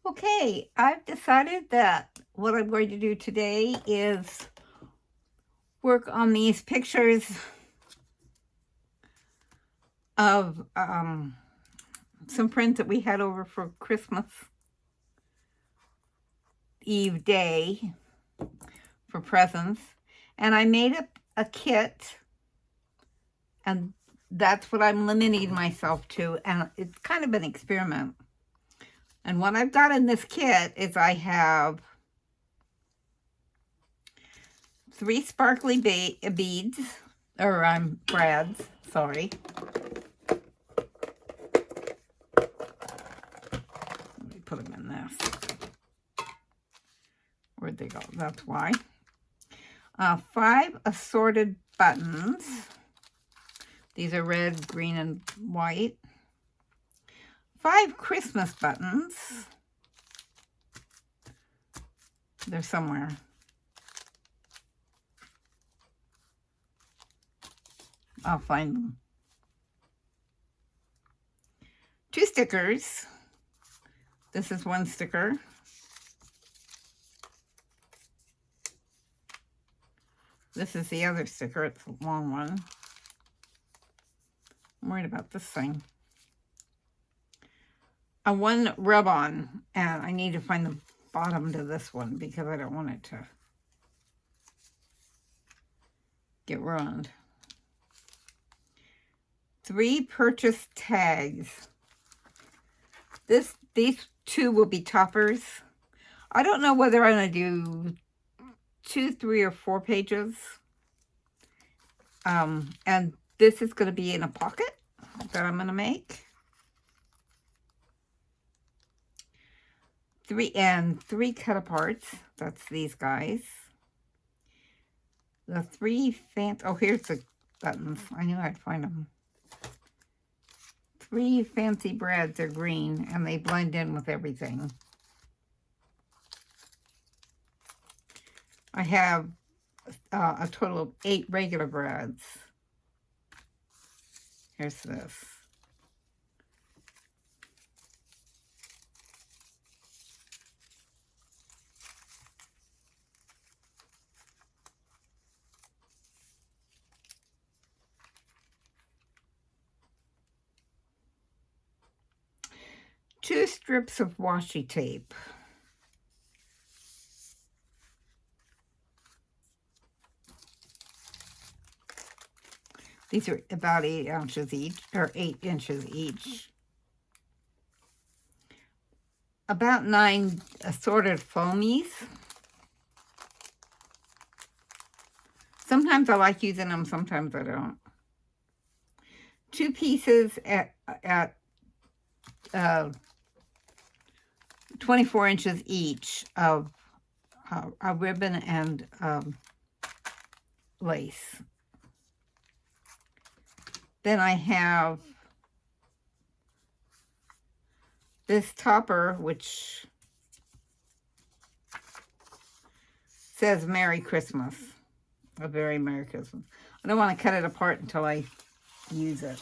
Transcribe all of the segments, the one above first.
Okay, I've decided that what I'm going to do today is work on these pictures of some friends that we had over for Christmas Eve day for presents. And I made up a kit, and that's what I'm limiting myself to. And it's kind of an experiment. And what I've got in this kit is I have 3 sparkly beads, or brads, sorry. Let me put them in this. Where'd they go? That's why. 5 assorted buttons. These are red, green, and white. 5 Christmas buttons. They're somewhere. I'll find them. 2 stickers. This is 1 sticker. This is the other sticker. It's a long one. I'm worried about this thing. 1 rub-on, and I need to find the bottom to this one because I don't want it to get ruined. 3 purchase tags. These 2 will be toppers. I don't know whether I'm going to do 2, 3, or 4 pages. And this is going to be in a pocket that I'm going to make. 3 cut aparts. That's these guys. The 3 fancy. Oh, here's the buttons. I knew I'd find them. 3 fancy brads are green, and they blend in with everything. I have a total of 8 regular brads. Here's this. Two strips of washi tape. These are about 8 ounces each, or 8 inches each. About 9 assorted foamies. Sometimes I like using them, sometimes I don't. 2 pieces at 24 inches each of a ribbon and lace. Then I have this topper, which says Merry Christmas. A very Merry Christmas. I don't want to cut it apart until I use it.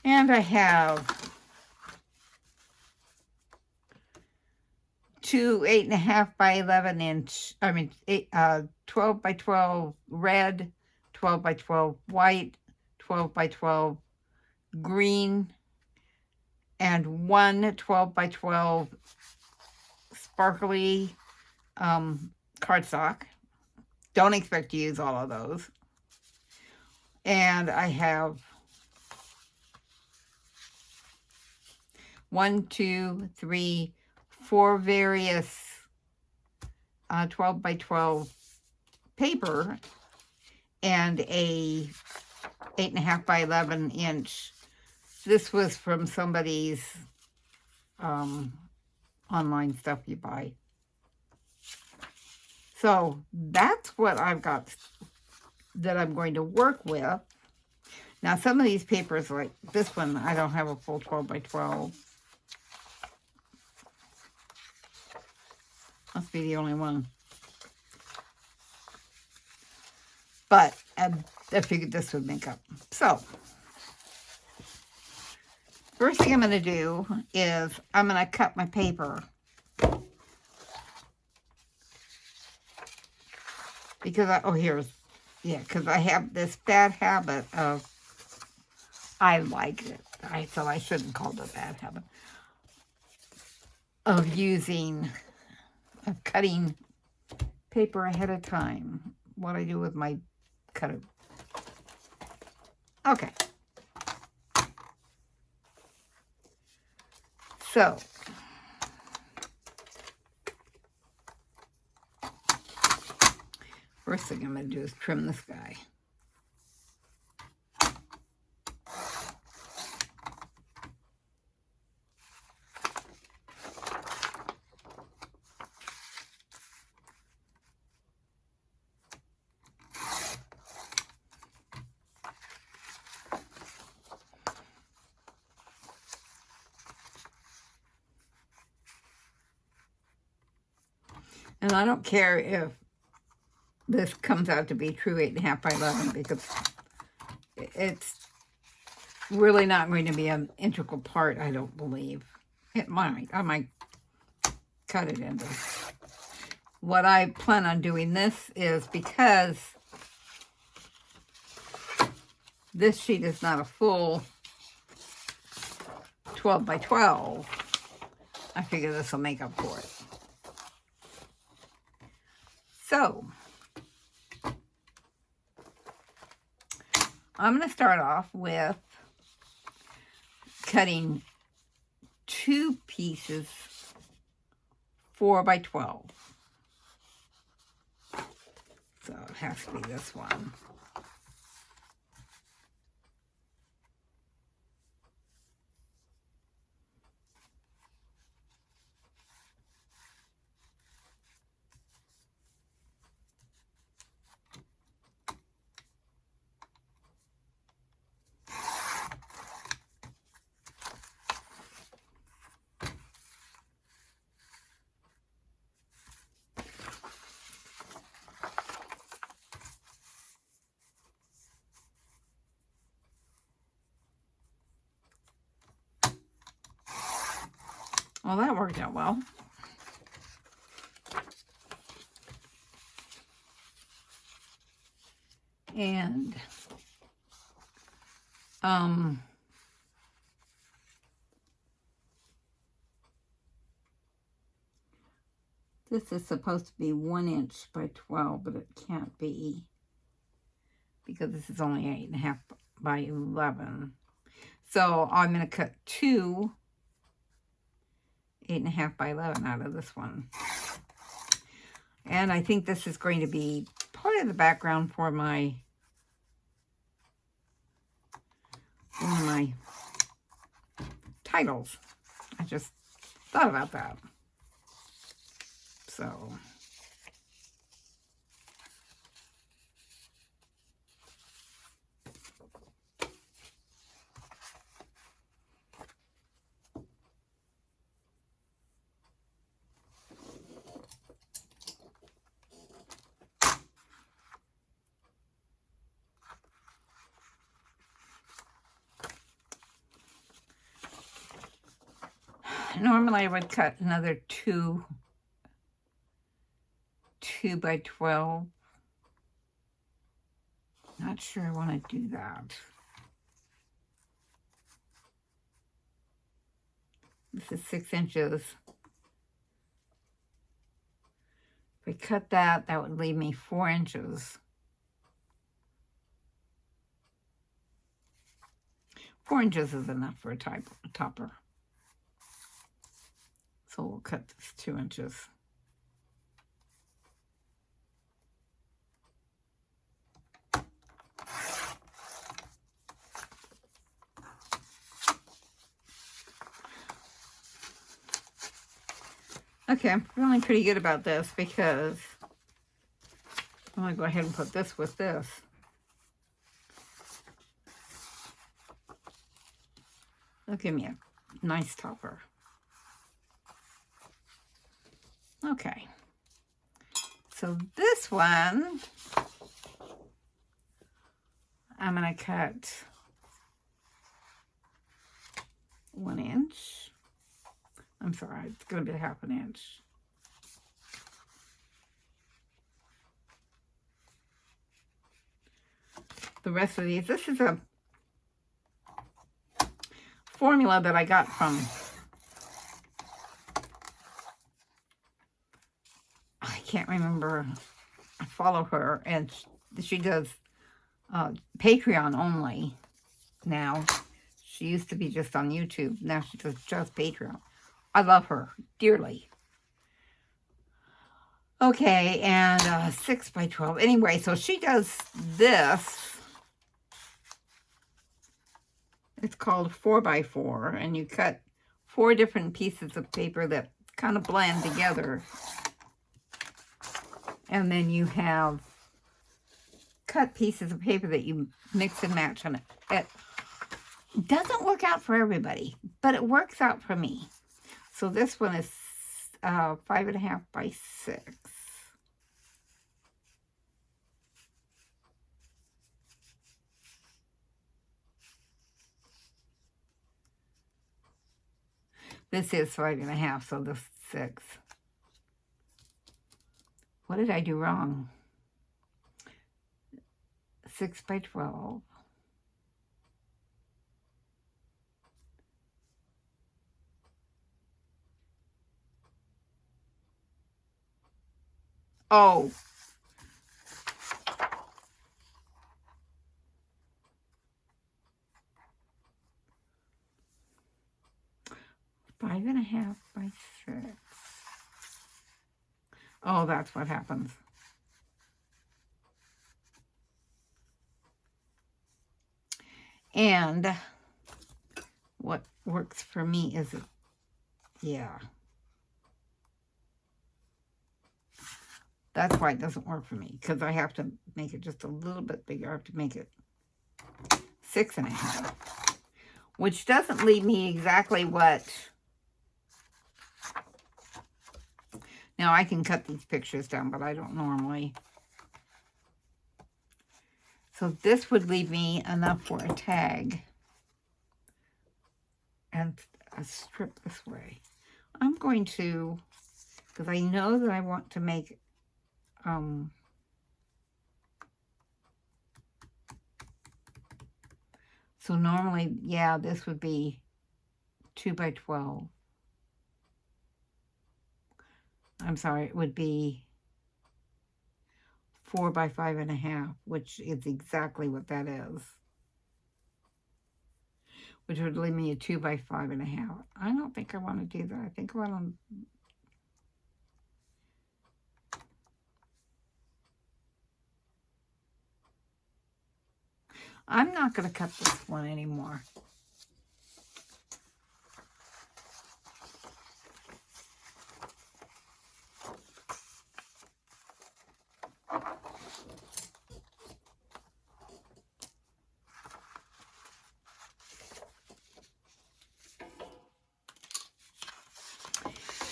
And I have 2 8.5 by 11 inch, 12 by 12 red, 12 by 12 white, 12 by 12 green, and 1 12 by 12 sparkly cardstock. Don't expect to use all of those. And I have 1, 2, 3, 4 various 12 by 12 paper and a 8.5 by 11 inch. This was from somebody's online stuff you buy. So that's what I've got that I'm going to work with. Now some of these papers, like this one, I don't have a full 12 by 12. Must be the only one. but I figured this would make up. So, first thing I'm going to do is I'm going to cut my paper. Because because I have this bad habit of, I like it, so I shouldn't call it a bad habit, of cutting paper ahead of time. What I do with my cutter. Okay. So, first thing I'm going to do is trim this guy. And I don't care if this comes out to be true 8.5 by 11 because it's really not going to be an integral part, I don't believe. It might. I might cut it into. What I plan on doing this is because this sheet is not a full 12 by 12, I figure this will make up for it. So, I'm going to start off with cutting 2 pieces 4 by 12. So it has to be this one. Well, that worked out well. And this is supposed to be 1 inch by 12, but it can't be because this is only 8.5 by 11. So I'm going to cut 2 8.5 by 11 out of this one. And I think this is going to be part of the background for one of my titles. I just thought about that. So, normally I would cut another 2 by 12. Not sure I want to do that. This is 6 inches. If I cut that, that would leave me 4 inches. 4 inches is enough for a topper. So we'll cut this 2 inches. Okay, I'm feeling pretty good about this because I'm going to go ahead and put this with this. It'll give me a nice topper. Okay. So this one I'm going to cut 1 inch. I'm sorry, it's going to be 1/2 inch. The rest of these, this is a formula that I got from, I can't remember, I follow her, and she does Patreon only now. She used to be just on YouTube. Now she does just Patreon. I love her dearly. Okay, and 6 by 12. Anyway, so she does this. It's called 4 by 4, and you cut 4 different pieces of paper that kind of blend together. And then you have cut pieces of paper that you mix and match on it. It doesn't work out for everybody, but it works out for me. So this one is 5.5 by 6. This is 5.5, so this is 6. What did I do wrong? 6 by 12. Oh. Five and a half by 6. Oh, that's what happens. And what works for me is, yeah. That's why it doesn't work for me, because I have to make it just a little bit bigger. I have to make it 6.5, which doesn't leave me exactly what. Now, I can cut these pictures down, but I don't normally. So this would leave me enough for a tag and a strip this way. I'm going to, because I know that I want to make, so normally, yeah, this would be 2 by 12. I'm sorry, it would be 4 by 5.5, which is exactly what that is. Which would leave me a 2 by 5.5. I don't think I want to do that. I think I want to. I'm not going to cut this one anymore.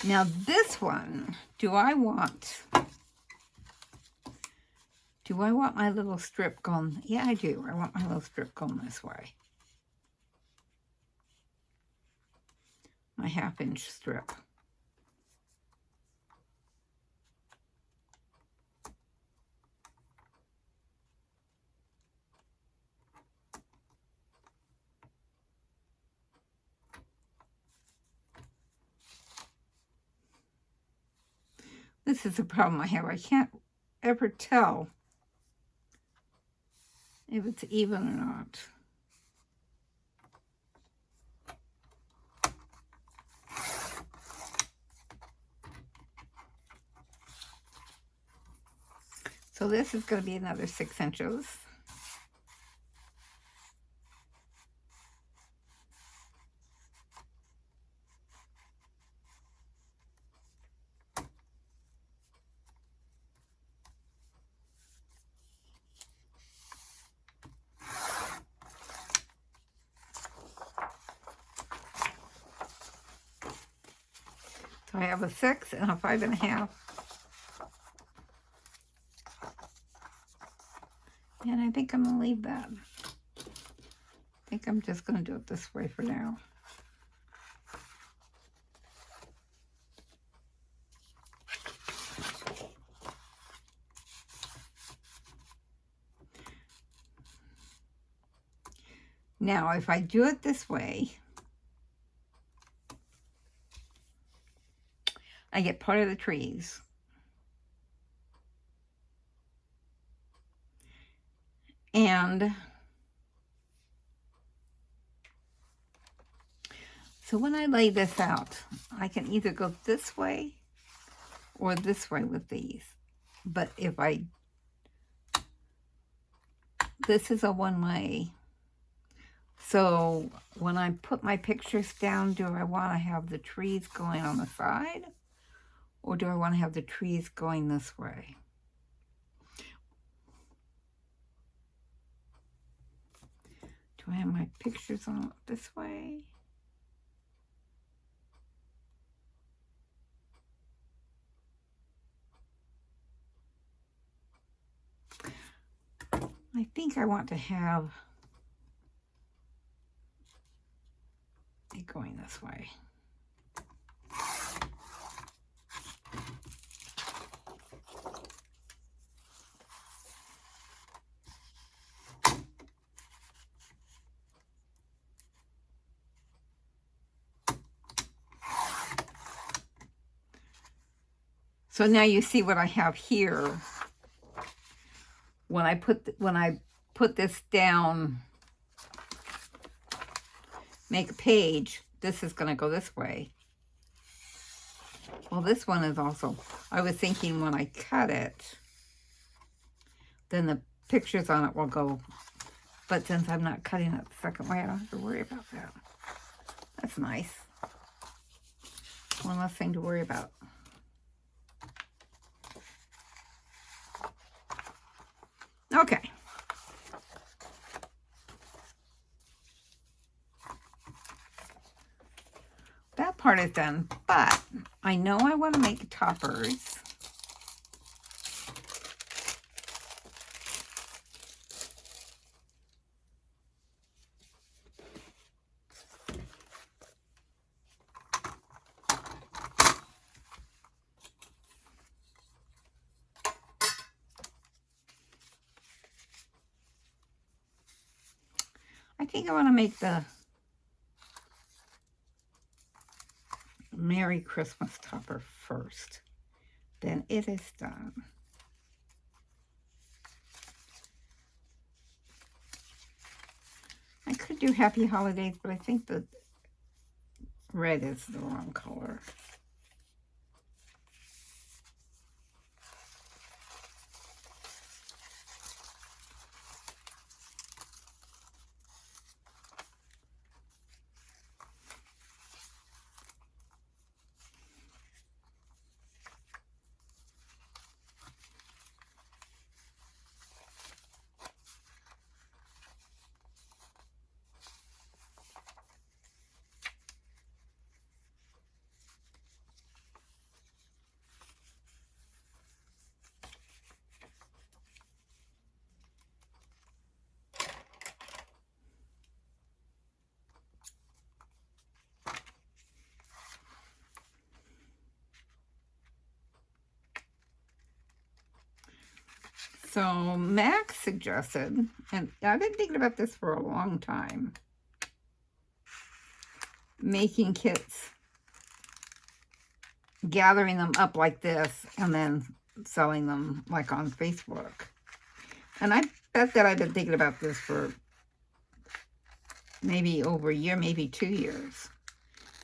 Now this one, do I want my little strip going? Yeah, I do. I want my little strip going this way. My 1/2 inch strip. This is a problem I have. I can't ever tell if it's even or not. So this is going to be another 6 inches. So I have a 6 and a 5.5. And I think I'm going to leave that. think I'm just going to do it this way for now. Now, if I do it this way, I get part of the trees. And so when I lay this out, I can either go this way or this way with these. But if this is a one-way. So when I put my pictures down, do I want to have the trees going on the side? Or do I want to have the trees going this way? Do I have my pictures on this way? I think I want to have it going this way. So now you see what I have here. When I put this down, make a page, this is going to go this way. Well, this one is also, I was thinking when I cut it, then the pictures on it will go, but since I'm not cutting it the second way, I don't have to worry about that. That's nice. One less thing to worry about. Okay. That part is done, but I know I want to make toppers. I think I want to make the Merry Christmas topper first. Then it is done. I could do Happy Holidays, but I think the red is the wrong color. So Max suggested, and I've been thinking about this for a long time, making kits, gathering them up like this, and then selling them like on Facebook. And I bet that I've been thinking about this for maybe over a year, maybe 2 years.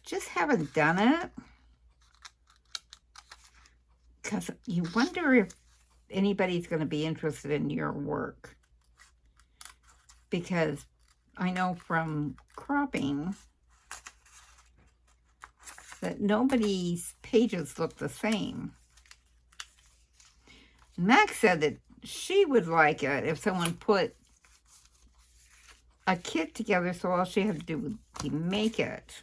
Just haven't done it. Because you wonder if anybody's going to be interested in your work, because I know from cropping that nobody's pages look the same. Max said that she would like it if someone put a kit together, so all she had to do would be make it.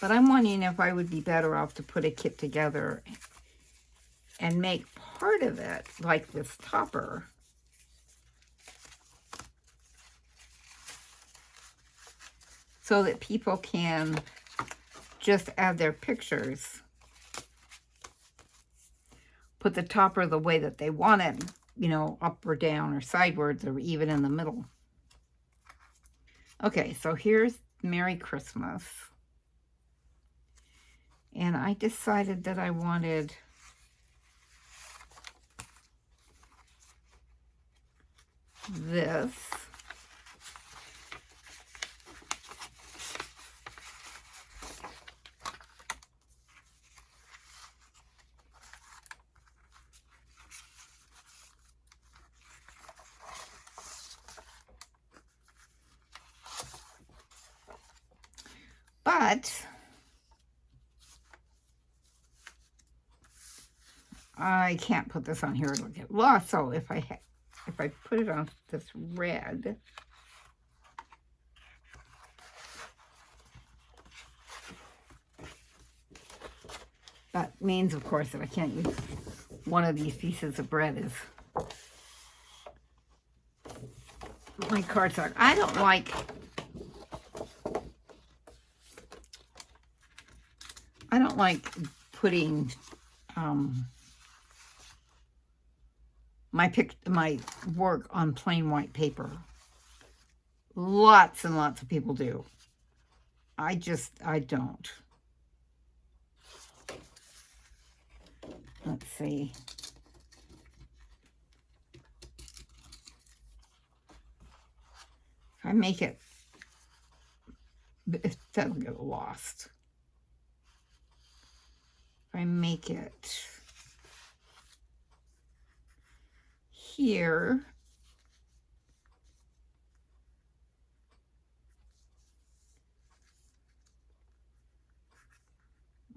But I'm wondering if I would be better off to put a kit together and make part of it like this topper. so that people can just add their pictures. Put the topper the way that they want it, you know, up or down or sideways or even in the middle. Okay, so here's Merry Christmas. And I decided that I wanted this. But I can't put this on here, it'll get lost. So if I put it on this red, that means, of course, that I can't use one of these pieces of bread as my cardstock. I don't like putting my work on plain white paper. Lots and lots of people do. I don't. Let's see. If I make it doesn't get lost. If I make it here,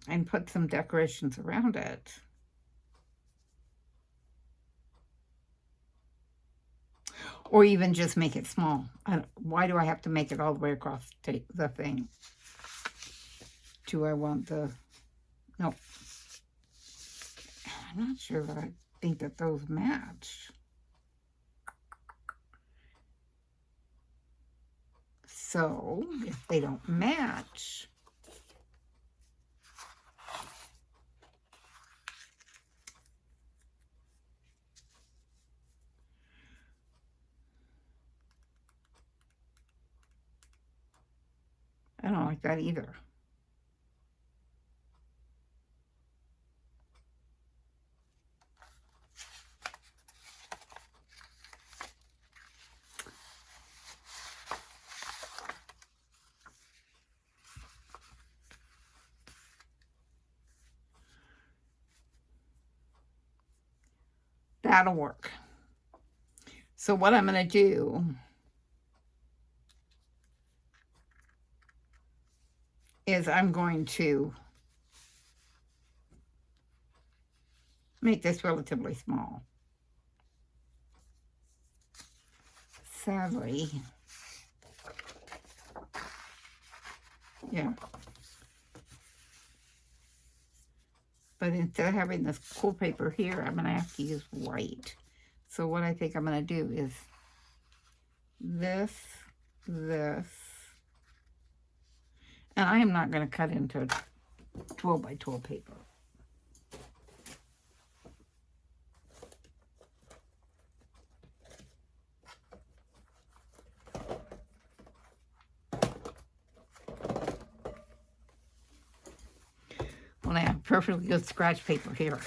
and put some decorations around it, or even just make it small. Why do I have to make it all the way across the thing? Do I want the... No. I'm not sure that I think that those match. So, if they don't match, I don't like that either. That'll work. So what I'm going to do is I'm going to make this relatively small. Sadly, yeah. But instead of having this cool paper here, I'm going to have to use white. So what I think I'm going to do is this, and I am not going to cut into 12 by 12 paper. When I have perfectly good scratch paper here.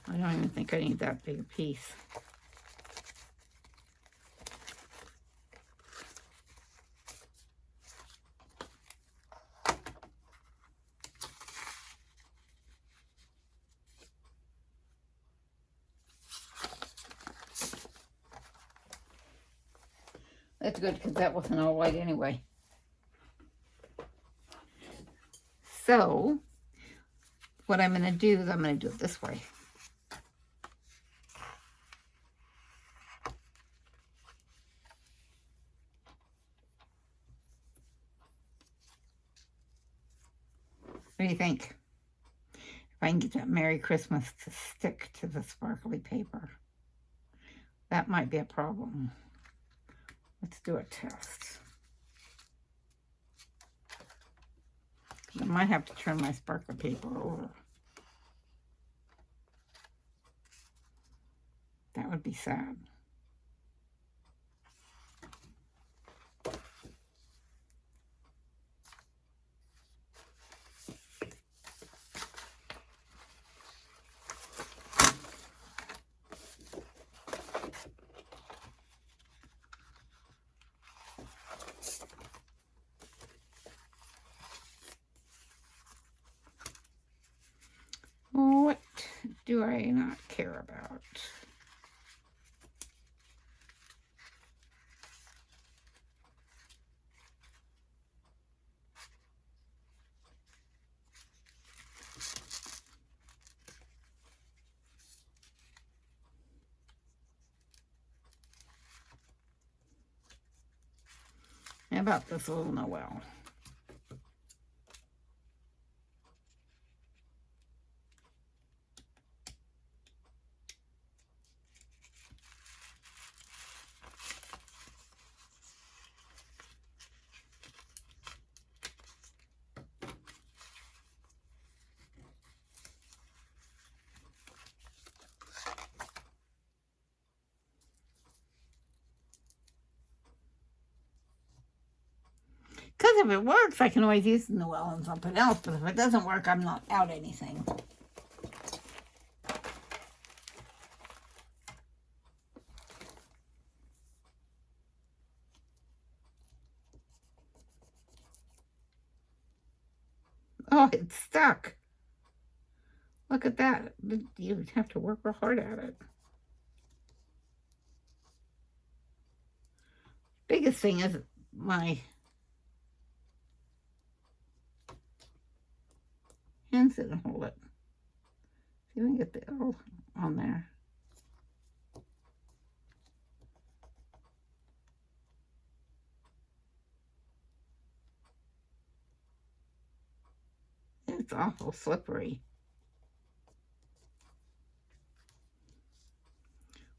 I don't even think I need that big a piece. That's good because that wasn't all white anyway. So, what I'm going to do is I'm going to do it this way. What do you think? If I can get that Merry Christmas to stick to the sparkly paper. That might be a problem. Let's do a test. I might have to turn my sparkler paper over. That would be sad. What do I not care about? How about this little Noel? Because if it works, I can always use the Noel on something else. But if it doesn't work, I'm not out anything. Oh, it's stuck. Look at that. You'd have to work real hard at it. Biggest thing is my hands didn't hold it. See if we can get the L on there. It's awful slippery.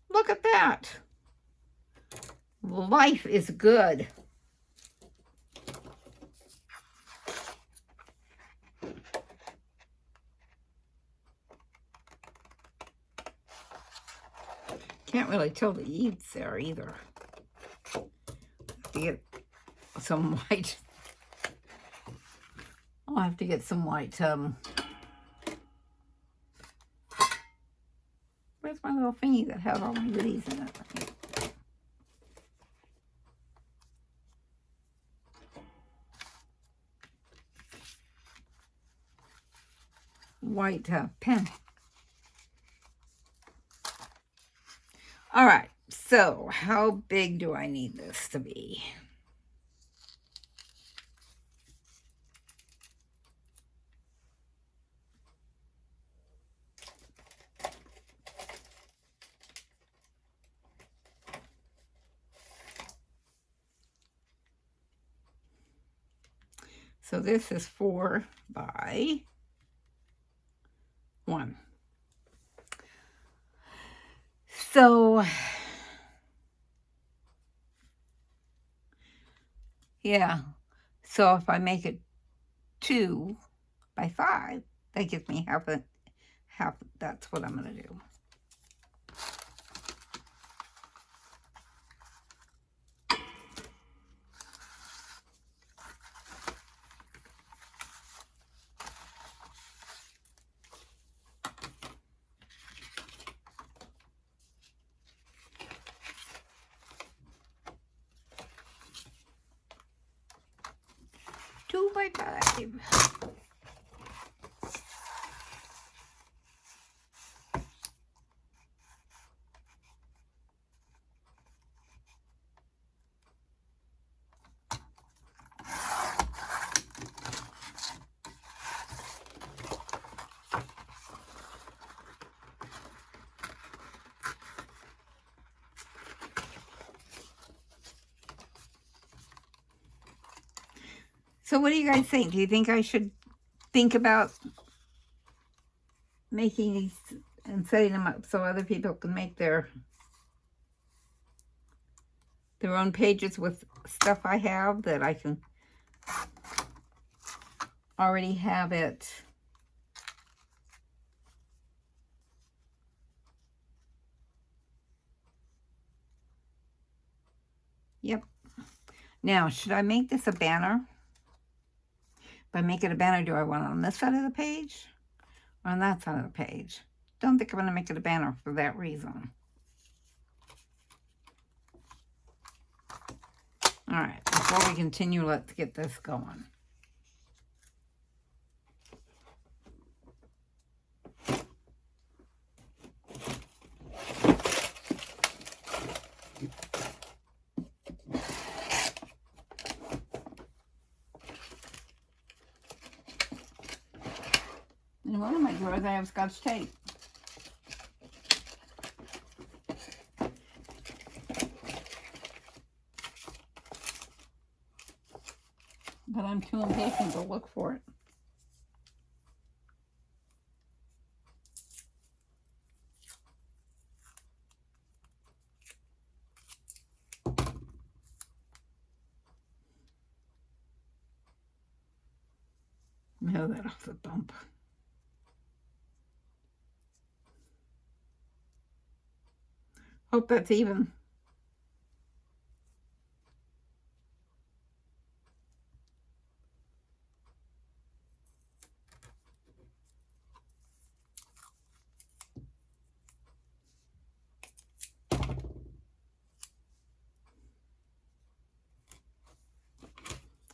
Look at that. Life is good. Can't really tell the eaves there either. Have to get some white. I'll have to get some white. Where's my little thingy that has all my goodies in it? White pen. All right, so how big do I need this to be? So this is 4 by 1. So, yeah. So if I make it 2 by 5, that gives me half. That's what I'm going to do. By 5. So what do you guys think? Do you think I should think about making these and setting them up so other people can make their own pages with stuff I have that I can already have it Yep. Now, should I make this a banner? If I make it a banner, do I want it on this side of the page or on that side of the page? Don't think I'm going to make it a banner for that reason. All right, before we continue, let's get this going. In one of my drawers, I have Scotch tape. But I'm too impatient to look for it. No, that off the bump. Hope that's even.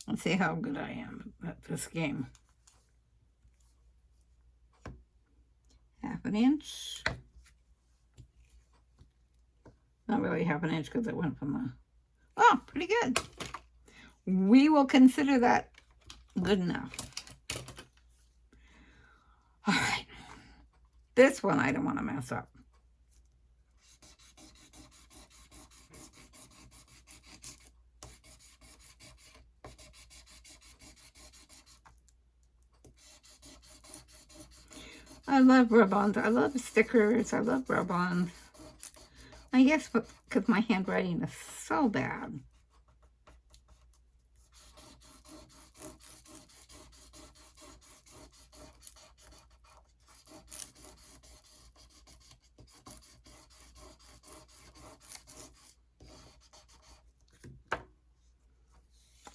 Let's see how good I am at this game. 1/2 inch. Not really 1/2 inch because it went from the... Oh, pretty good. We will consider that good enough. All right. This one I don't want to mess up. I love rub-ons. I love stickers. I love rub-ons. I guess because my handwriting is so bad.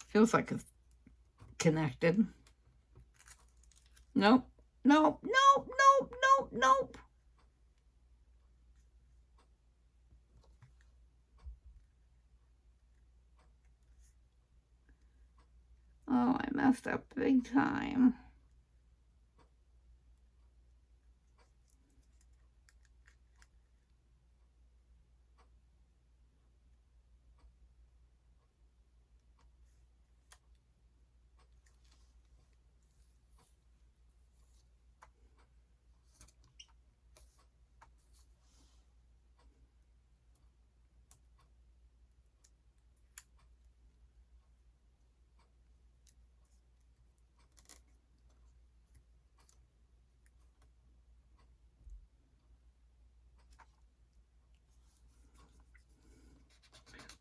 Feels like it's connected. Nope. Nope, nope, nope, nope, nope. Oh, I messed up big time.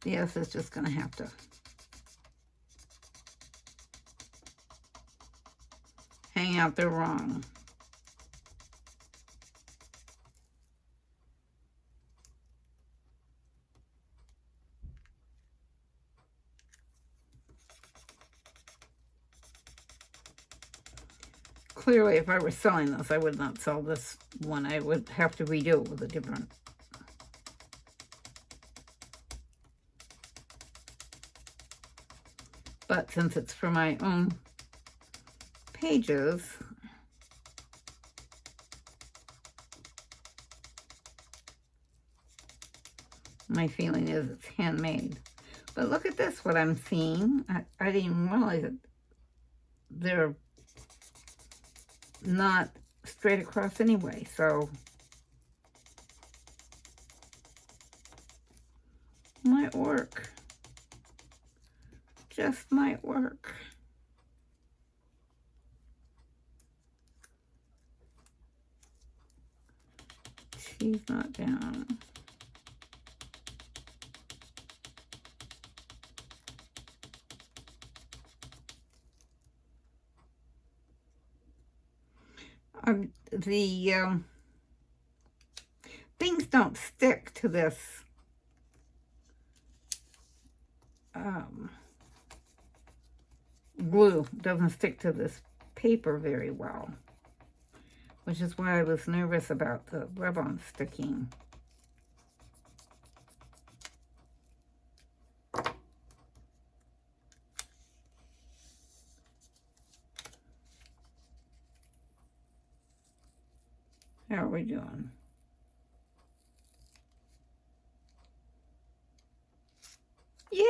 Yes, it's just going to have to hang out there wrong. Clearly, if I were selling this, I would not sell this one. I would have to redo it with a different... But since it's for my own pages, my feeling is it's handmade. But look at this, what I'm seeing. I didn't even realize that they're not straight across anyway, so might work. Just might work. She's not down. The things don't stick to this glue. Doesn't stick to this paper very well, which is why I was nervous about the rub-on sticking. How are we doing? Yay!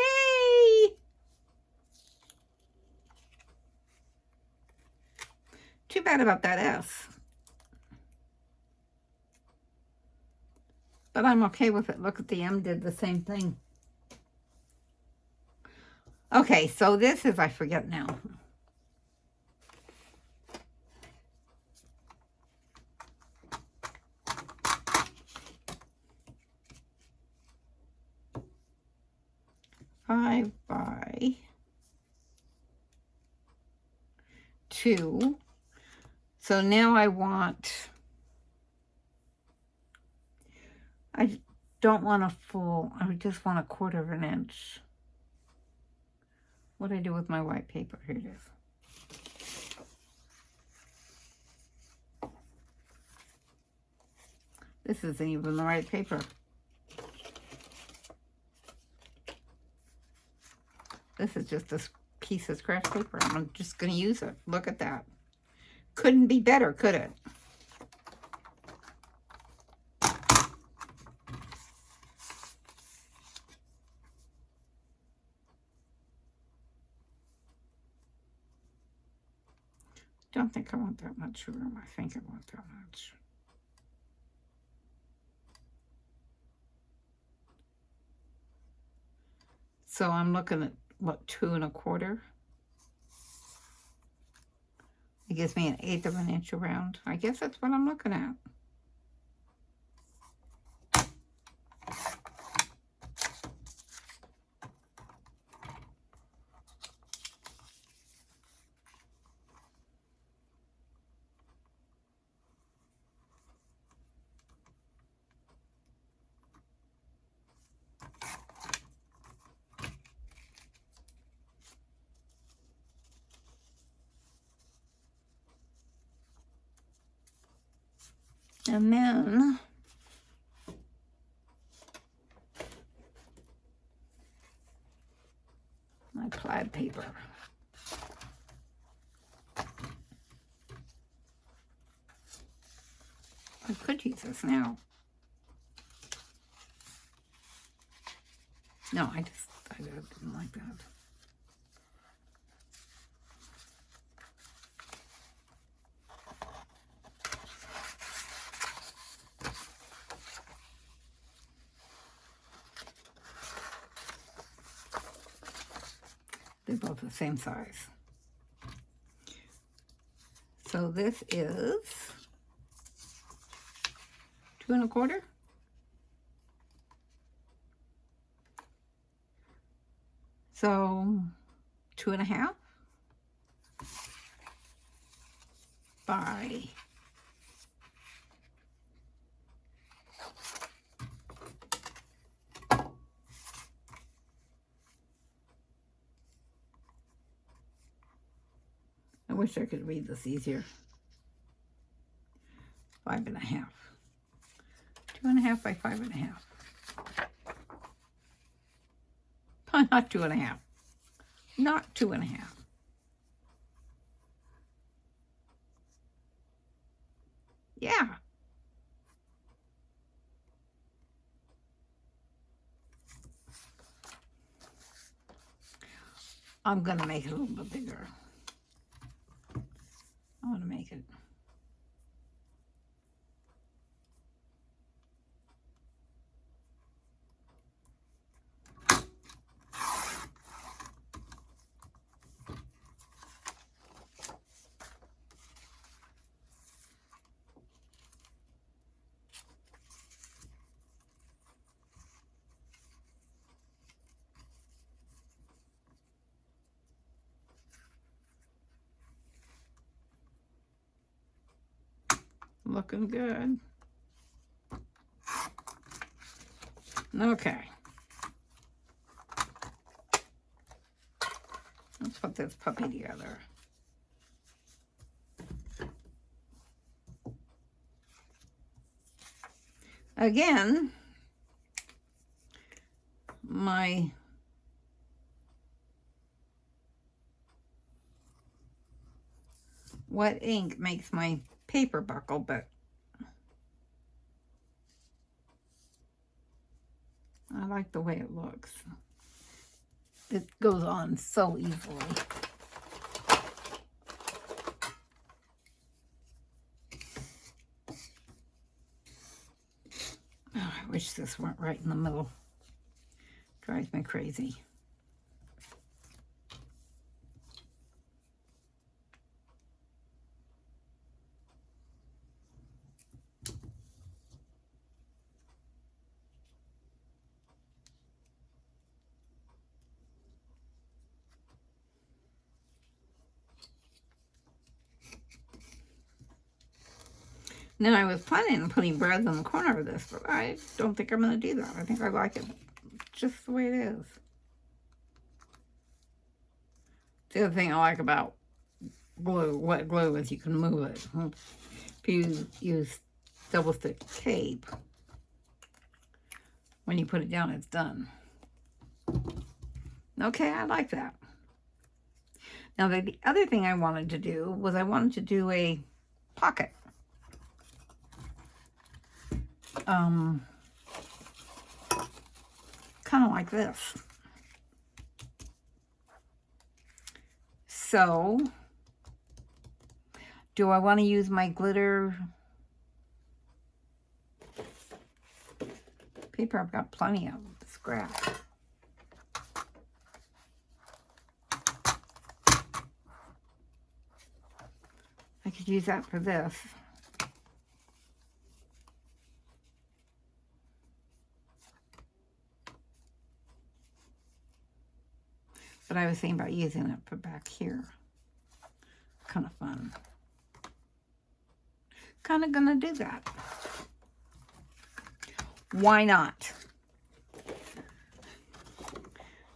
Too bad about that S. But I'm okay with it. Look at the M did the same thing. Okay, so this is, I forget now. Five by 2. So now I don't want a full, I just want a 1/4 of an inch. What do I do with my white paper? Here it is. This isn't even the right paper. This is just a piece of scratch paper. I'm just going to use it. Look at that. Couldn't be better, could it? Don't think I want that much room. I think I want that much. So I'm looking at, what, 2 1/4? It gives me 1/8 of an inch around. I guess that's what I'm looking at. And then my plaid paper. I could use this now. No, I didn't like that. They're both the same size. So this is 2 1/4. So 2 1/2 by 5. I wish I could read this easier. 5 1/2. 2 1/2 by 5 1/2. Not 2 1/2. Not 2 1/2. Yeah. I'm going to make it a little bit bigger. I want to make it. Looking good. Okay. Let's put this puppy together. Again, my wet ink makes my paper buckle, but I like the way it looks. It goes on so easily. Oh, I wish this weren't right in the middle. Drives me crazy. Now, I was planning on putting breads in the corner of this, but I don't think I'm going to do that. I think I like it just the way it is. The other thing I like about glue, wet glue, is you can move it. If you use double stick tape, when you put it down, it's done. Okay, I like that. Now, the other thing I wanted to do was I wanted to do a pocket. Kind of like this. So, do I want to use my glitter paper? I've got plenty of scrap. I could use that for this. But I was thinking about using it for back here. Kind of fun. Kind of gonna do that. Why not?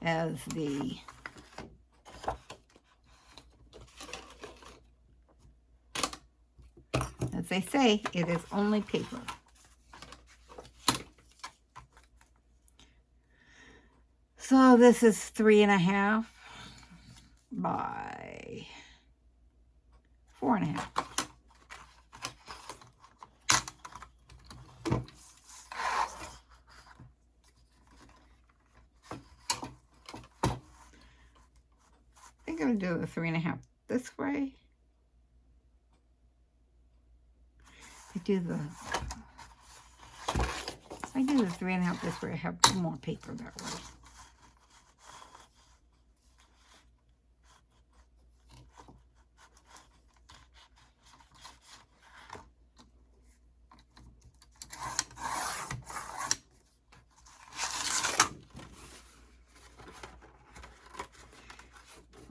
As they say, it is only paper. So this is 3.5 by 4.5. I think I'm gonna do the 3.5 this way. I do the 3.5 this way. I have more paper that way.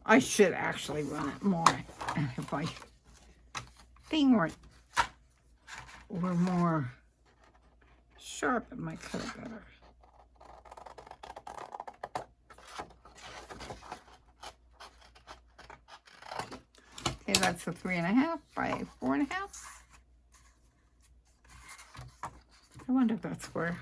I should actually run it more. If my thing were more sharp, it might cut it better. Okay, that's a 3.5 by 4.5. I wonder if that's where.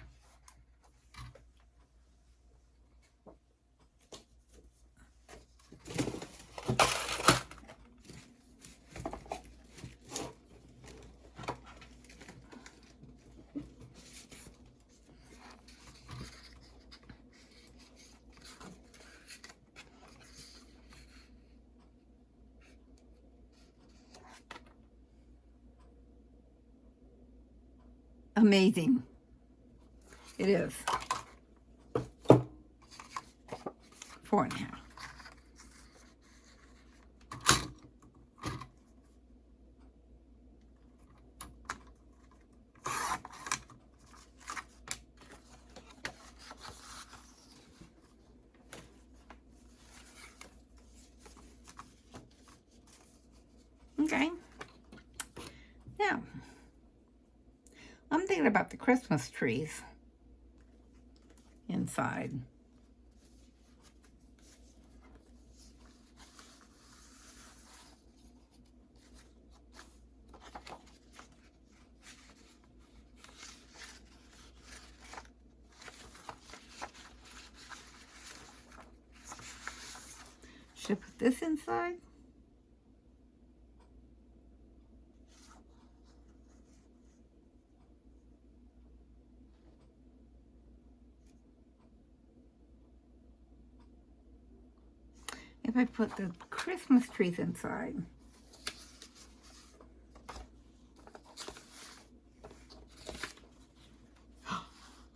Amazing. It is. 4.5. Okay. Now, about the Christmas trees inside. Should I put this inside? If I put the Christmas trees inside,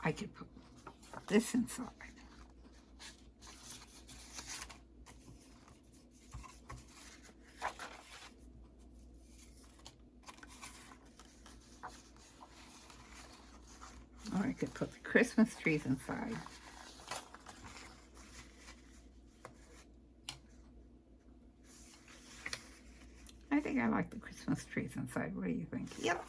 I could put this inside. Or I could put the Christmas trees inside. I think I like the Christmas trees inside. What do you think? Yep.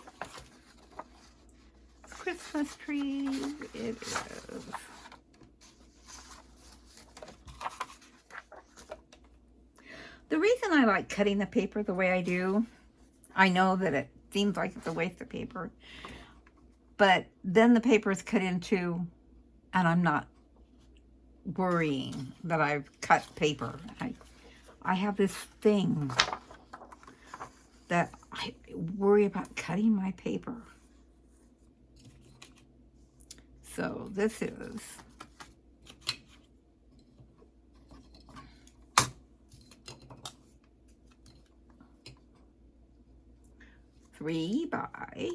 Christmas trees, it is. The reason I like cutting the paper the way I do, I know that it seems like it's a waste of paper, but then the paper is cut into, and I'm not worrying that I've cut paper. I have this thing that I worry about cutting my paper. So this is three by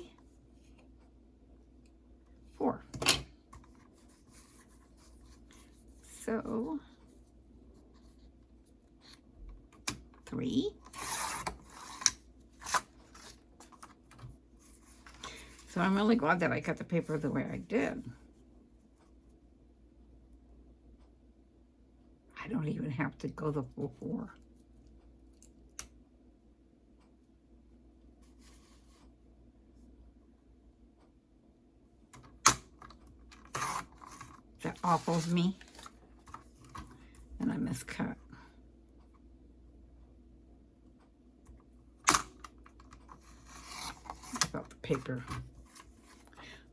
4. So 3. So I'm really glad that I cut the paper the way I did. I don't even have to go the full 4. That awfuls me. And I miscut. I felt the paper.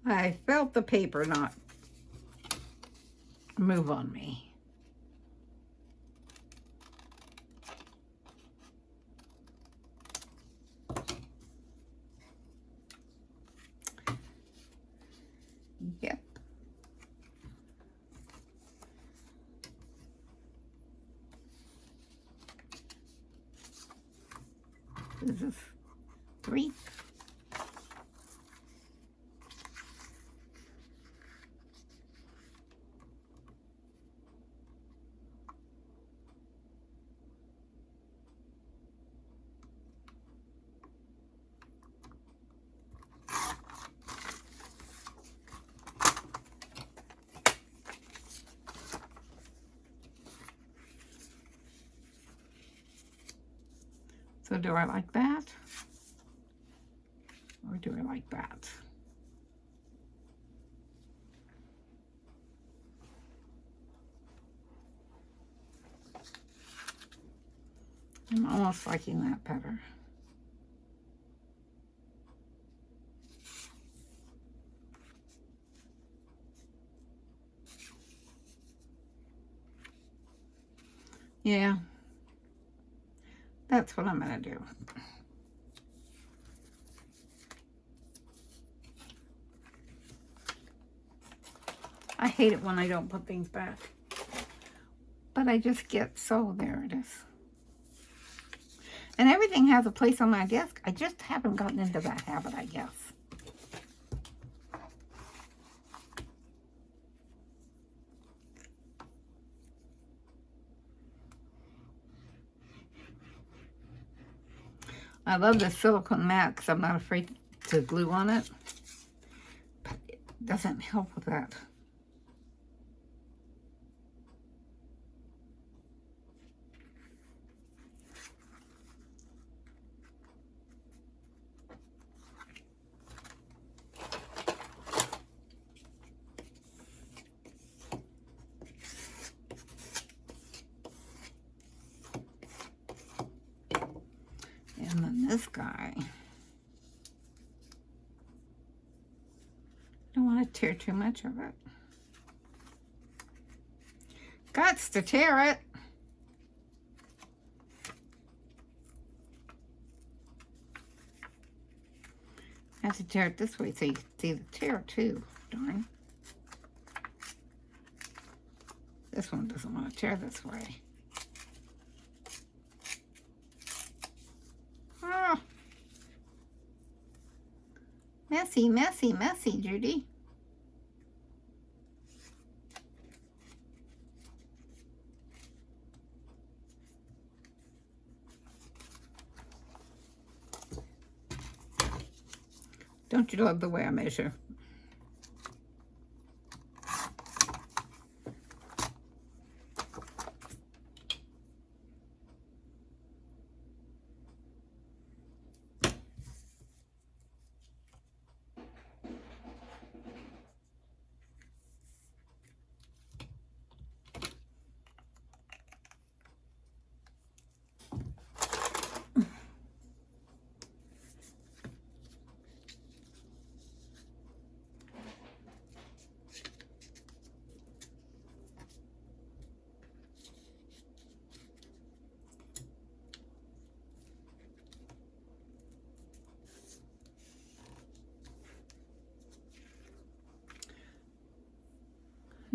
I felt the paper not move on me. Yep. This is 3. So do I like that? Or do I like that? I'm almost liking that better. Yeah. That's what I'm going to do. I hate it when I don't put things back. But I just get, so there it is. And everything has a place on my desk. I just haven't gotten into that habit, I guess. I love this silicone mat because I'm not afraid to glue on it. But it doesn't help with that. guy. Don't want to tear too much of it. Guts to tear it. I have to tear it this way so you can see the tear too. Darn. This one doesn't want to tear this way. Oh. Messy, messy, messy, Judy. Don't you love the way I measure?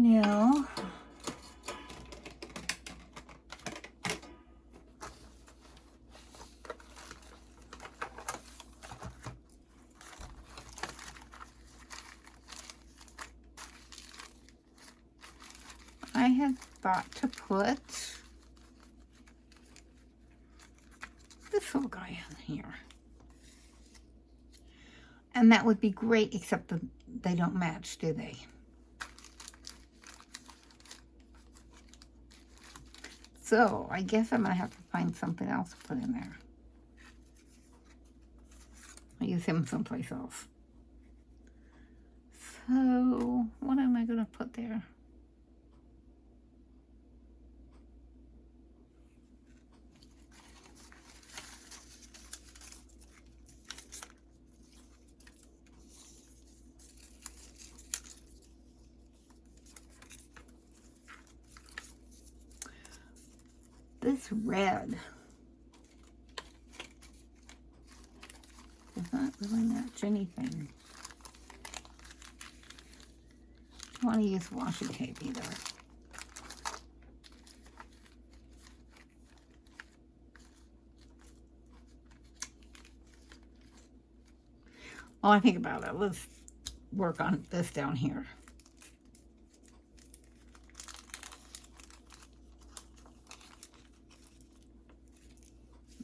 Now, I had thought to put this little guy in here. And that would be great, except that they don't match, do they? So, I guess I'm going to have to find something else to put in there. I'll use him someplace else. So, what am I going to put there? This red does not really match anything. I don't want to use washi tape either. While I think about it, let's work on this down here.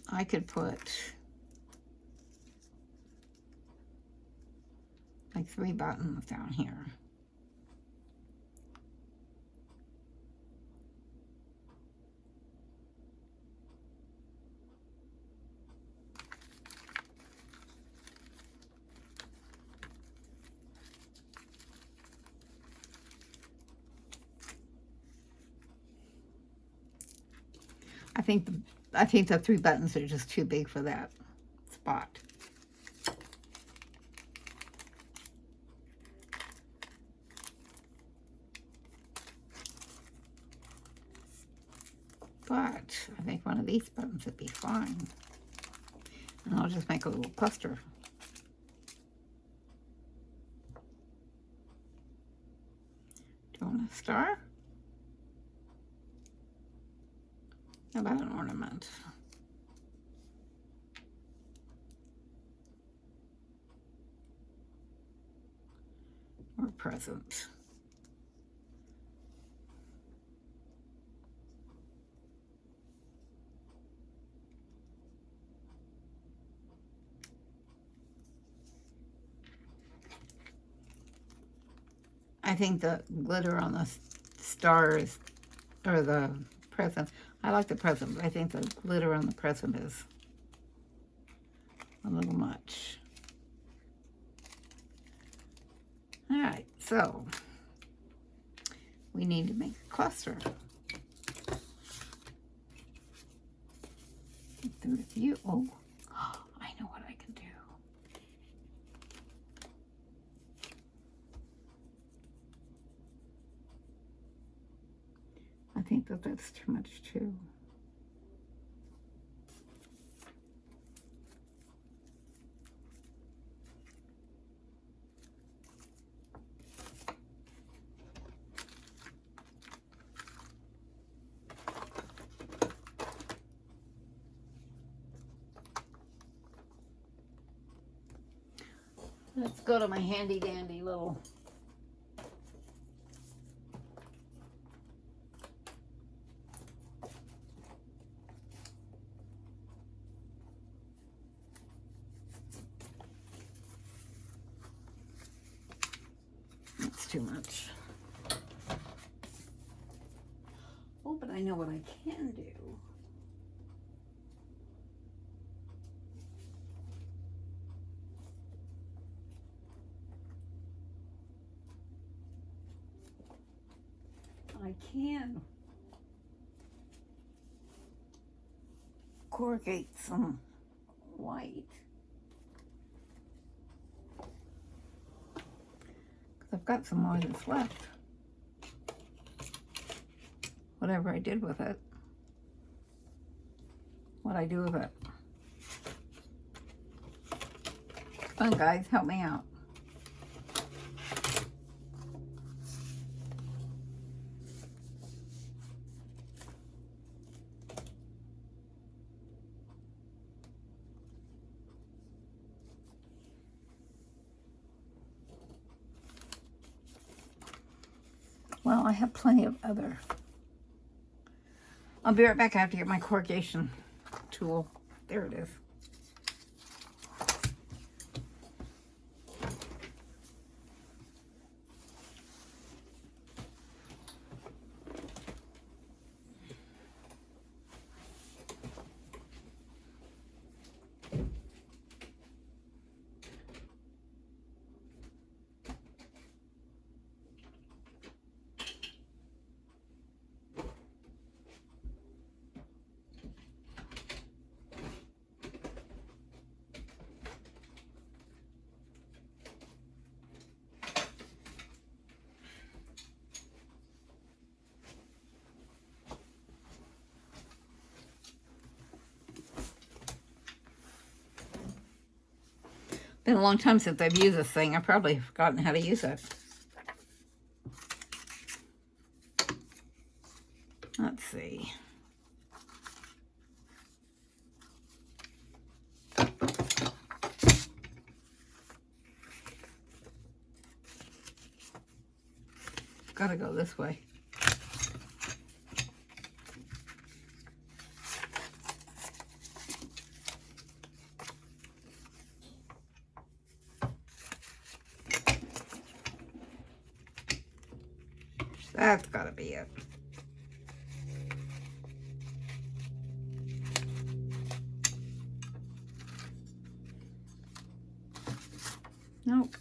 I could put like 3 buttons down here. I think the 3 buttons are just too big for that spot. But I think one of these buttons would be fine. And I'll just make a little cluster. Do you want a star? How about an ornament? Or a present? I think the glitter on the stars, or the presents, I like the present, but I think the glitter on the present is a little much. All right, so we need to make a cluster. Through with you. Oh, I know think that that's too much too. Let's go to my handy dandy little that's too much. Oh, but I know what I can do. I can corrugate some white. Because I've got some more that's left. Whatever I did with it. What I do with it. Come on, guys, help me out. Well, I have plenty of other. I'll be right back. I have to get my corrugation tool. There it is. Been a long time since I've used this thing. I've probably forgotten how to use it. Let's see. Gotta go this way. That's gotta be it. Nope.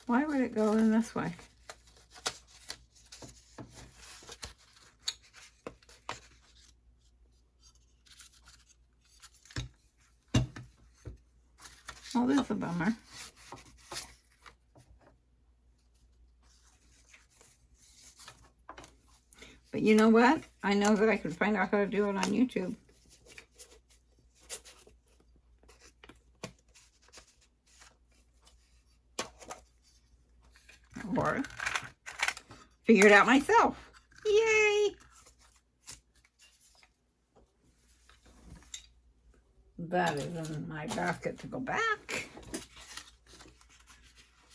Why would it go in this way? Well, that's a bummer. But you know what? I know that I could find out how to do it on YouTube. Or figure it out myself. Yay! That is in my basket to go back.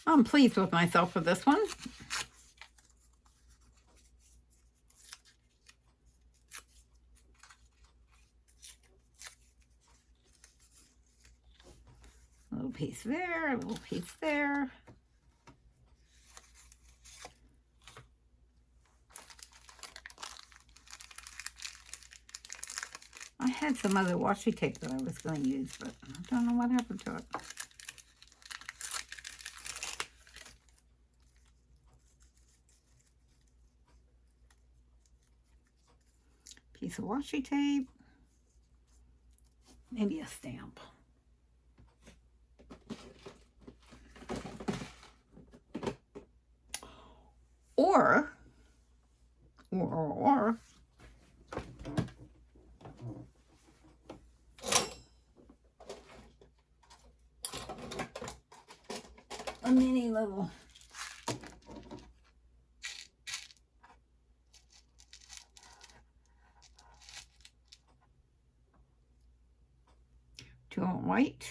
I'm pleased with myself for this one. A little piece there, a little piece there. I had some other washi tape that I was going to use, but I don't know what happened to it. piece of washi tape, maybe a stamp. Or a mini little white.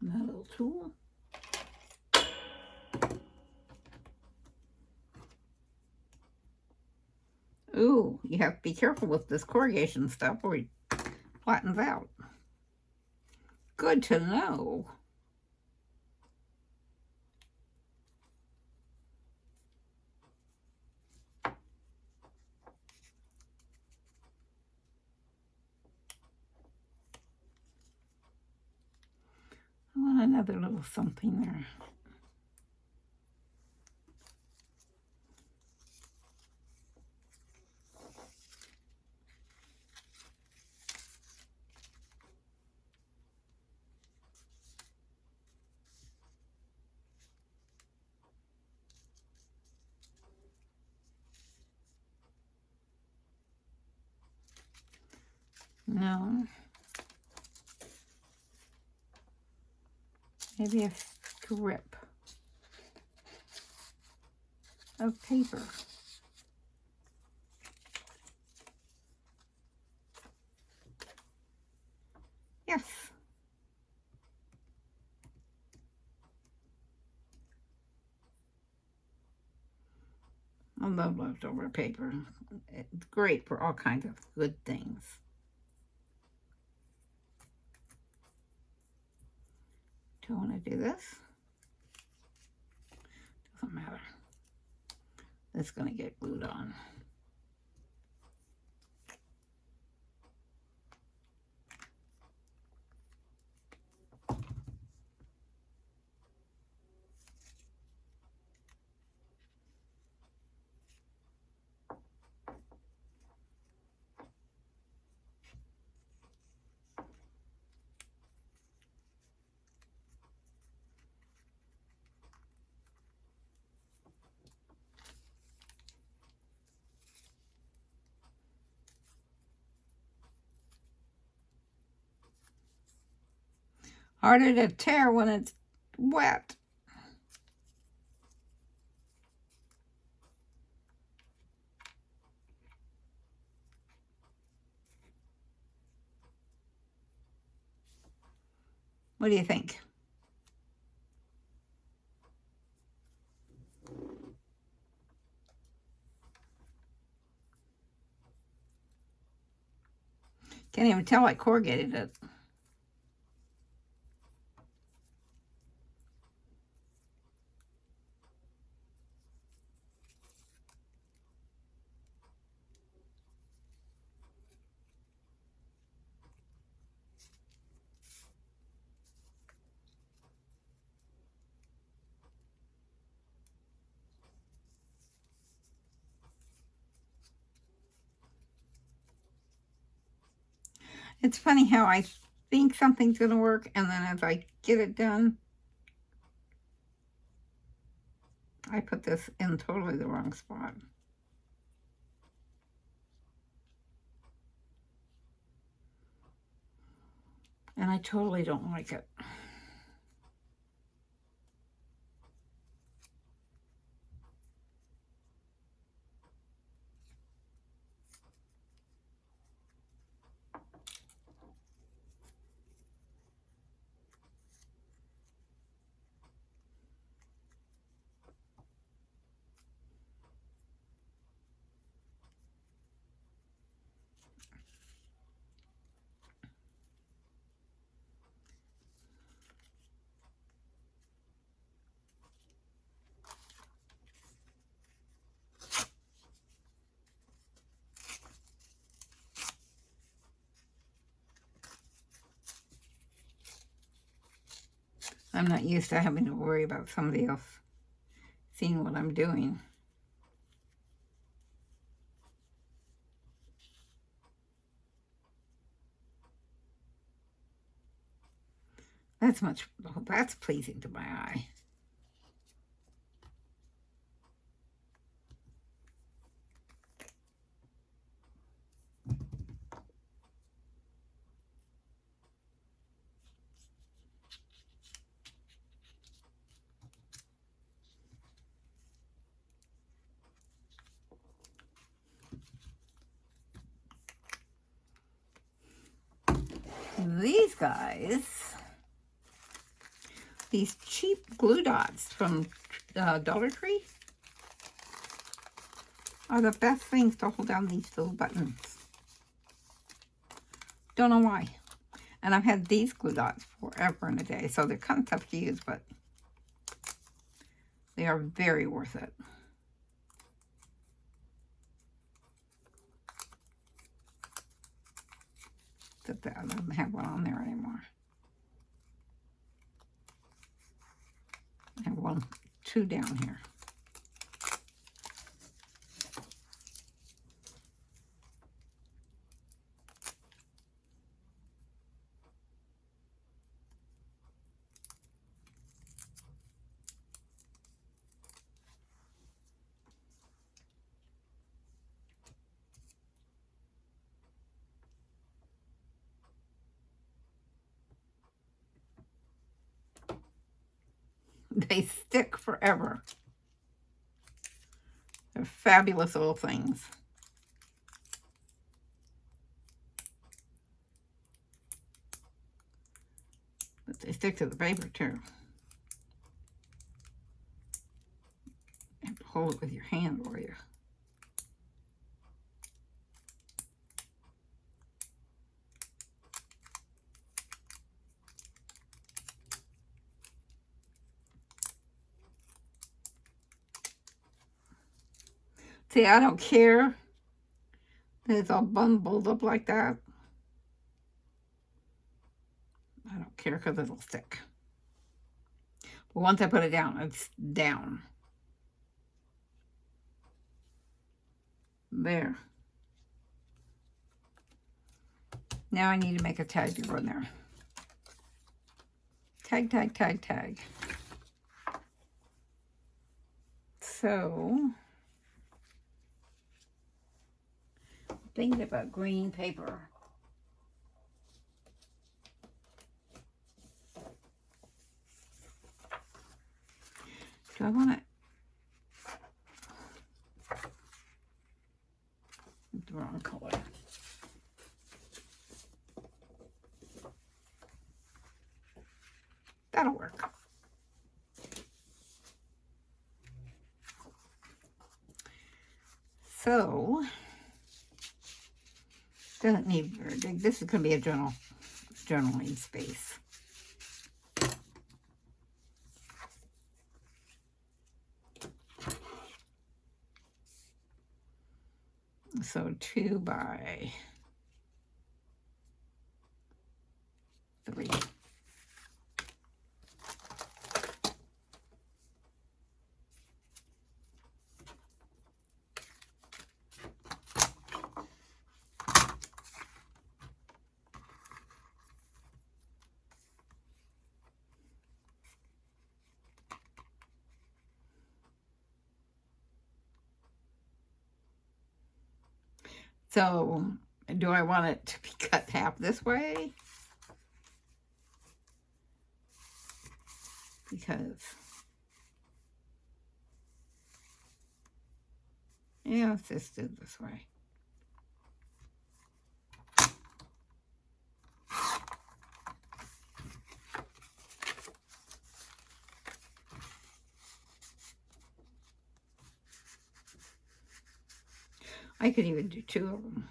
That little tool. Ooh, you have to be careful with this corrugation stuff or it flattens out. Good to know. I want another little something there. No. Maybe a strip of paper. Yes. I love leftover paper. It's great for all kinds of good things. Do I want to do this? Doesn't matter. It's going to get glued on. Harder to tear when it's wet. What do you think? Can't even tell I corrugated it. It's funny how I think something's going to work, and then as I get it done, I put this in totally the wrong spot. And I totally don't like it. I'm not used to having to worry about somebody else seeing what I'm doing. That's pleasing to my eye. These guys, these cheap glue dots from Dollar Tree, are the best things to hold down these little buttons. Don't know why. And I've had these glue dots forever and a day, so they're kind of tough to use, but they are very worth it. Except that I don't have one on there anymore. I have two down here. They stick forever. They're fabulous little things. But they stick to the paper too. You have to hold it with your hand, or you. See, I don't care that it's all bundled up like that. I don't care because it'll stick. But once I put it down, it's down. There. Now I need to make a tag to go in there. Tag, tag, tag, tag. So, thinking about green paper. Do I want it? The wrong color. That'll work. So, doesn't need very big. This is going to be a journaling space. So 2 by 3. So, do I want it to be cut half this way? Because, yeah, let's just do it this way. I could even do 2 of them.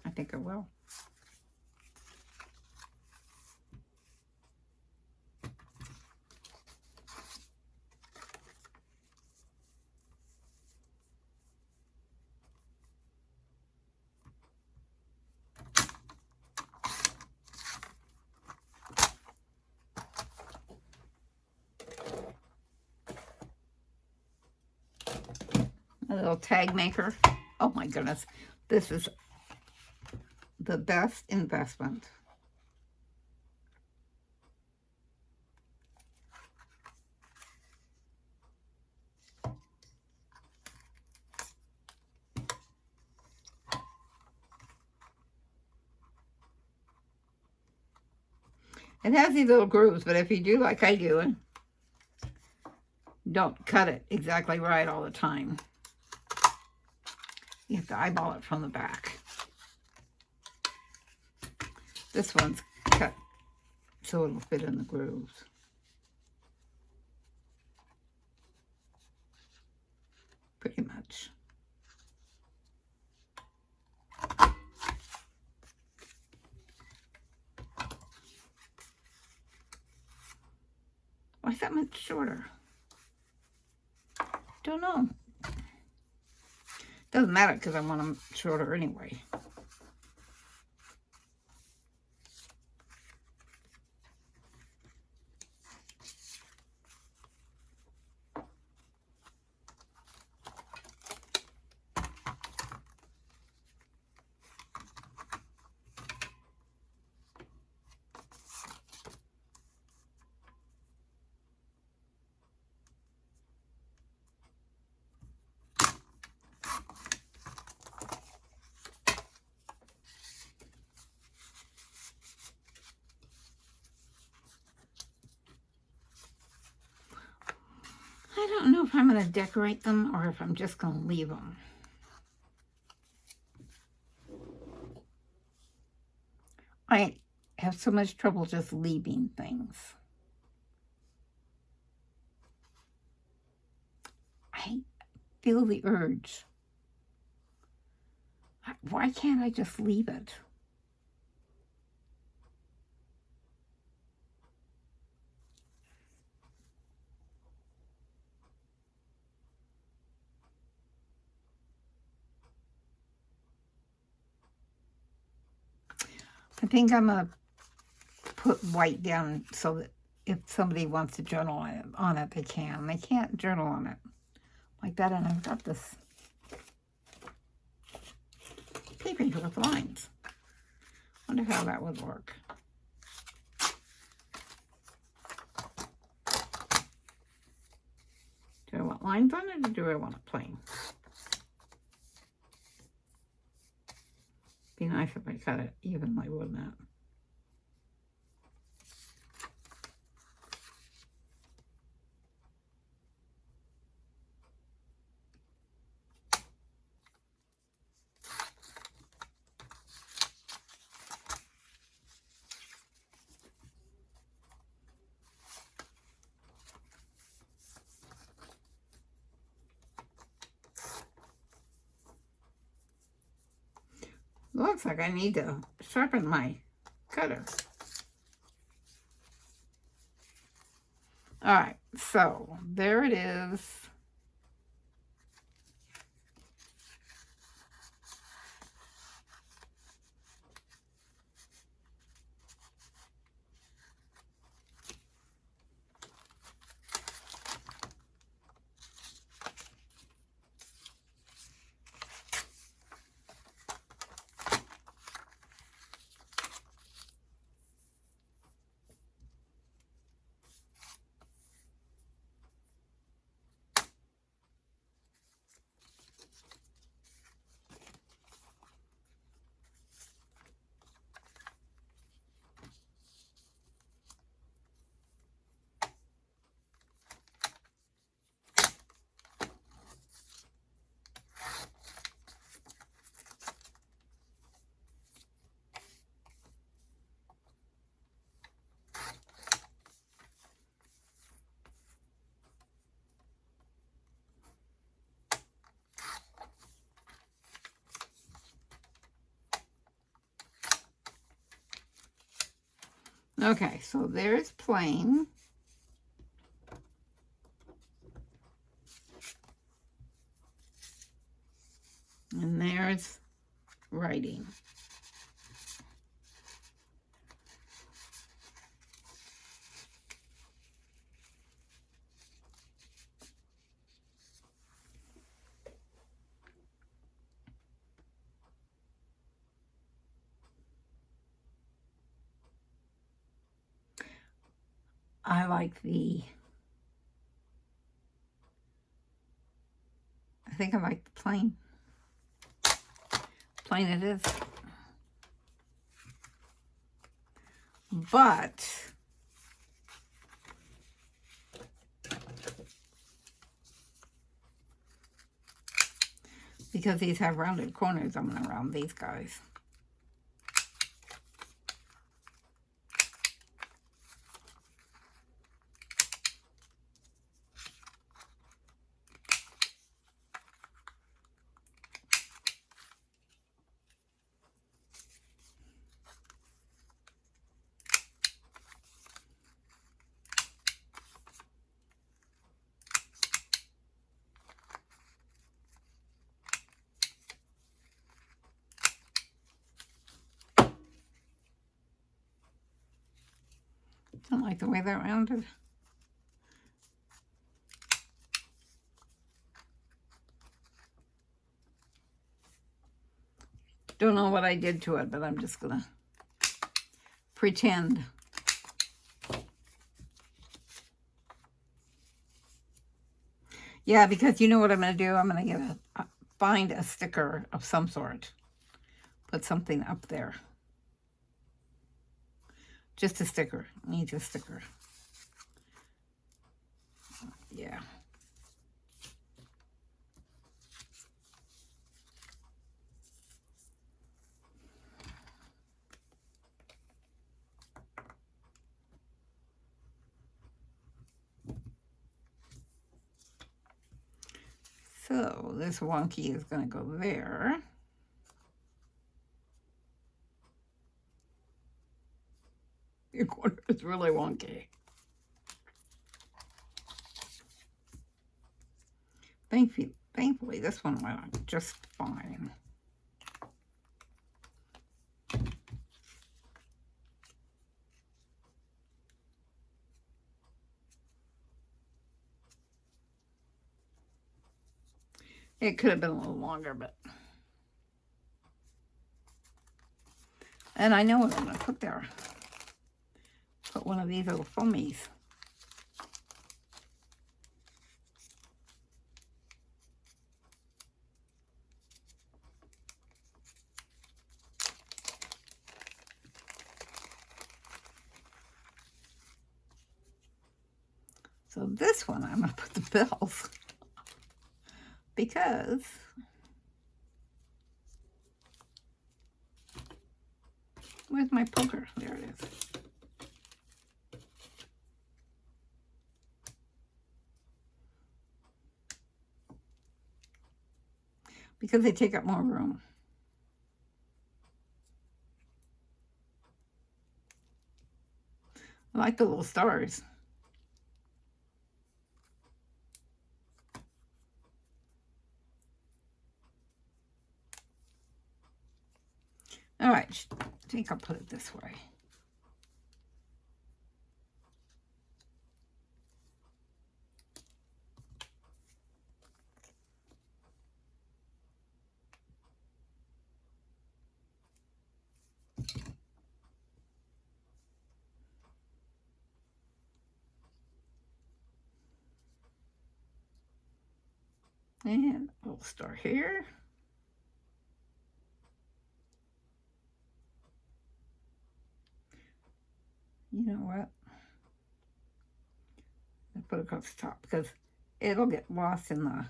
I think I will. A little tag maker. Oh my goodness. This is the best investment. It has these little grooves, but if you do like I do, and don't cut it exactly right all the time, you have to eyeball it from the back. This one's cut so it'll fit in the grooves. Pretty much. Why is that much shorter? Don't know. Doesn't matter because I want them shorter anyway. I don't know if I'm going to decorate them or if I'm just going to leave them. I have so much trouble just leaving things. I feel the urge. Why can't I just leave it? I think I'm going to put white down so that if somebody wants to journal on it, they can. They can't journal on it like that. And I've got this paper with lines. Wonder how that would work. Do I want lines on it or do I want it plain? Be nice if I cut it evenly, wouldn't it? Looks like I need to sharpen my cutter. All right, so there it is. Okay, so there's plain. And there's writing. I like I think I like the plain. Plain it is. But because these have rounded corners, I'm going to round these guys. Don't like the way that rounded. Don't know what I did to it, but I'm just gonna pretend. Yeah, because you know what I'm gonna do? I'm gonna find a sticker of some sort. Put something up there. Just a sticker. Needs a sticker. Yeah. So this wonky is going to go there. Your corner is really wonky. Thankfully, this one went on just fine. It could have been a little longer, but... And I know what I'm going to put there. Put one of these little foamies. So this one, I'm going to put the bells. Because where's my poker? There it is. Because they take up more room. I like the little stars. All right, I think I'll put it this way. And a little star here. You know what? I'll put it across the top because it'll get lost in the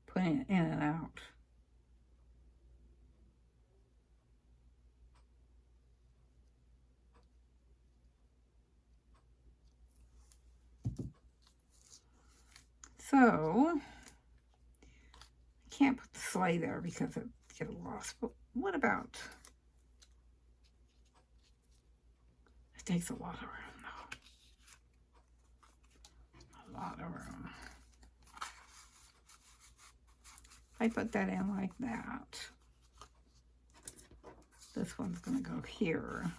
putting it in and out. So, I can't put the sleigh there because it gets lost. But what about? It takes a lot of room, though. A lot of room. If I put that in like that, this one's going to go here.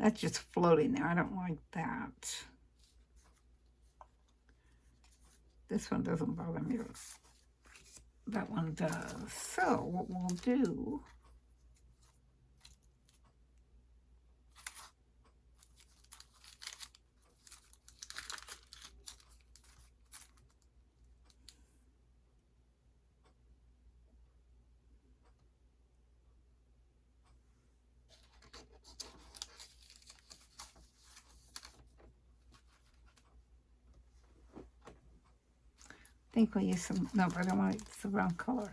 That's just floating there. I don't like that. This one doesn't bother me. That one does. So what we'll do, I think we'll use some, no, but I don't want it the wrong color.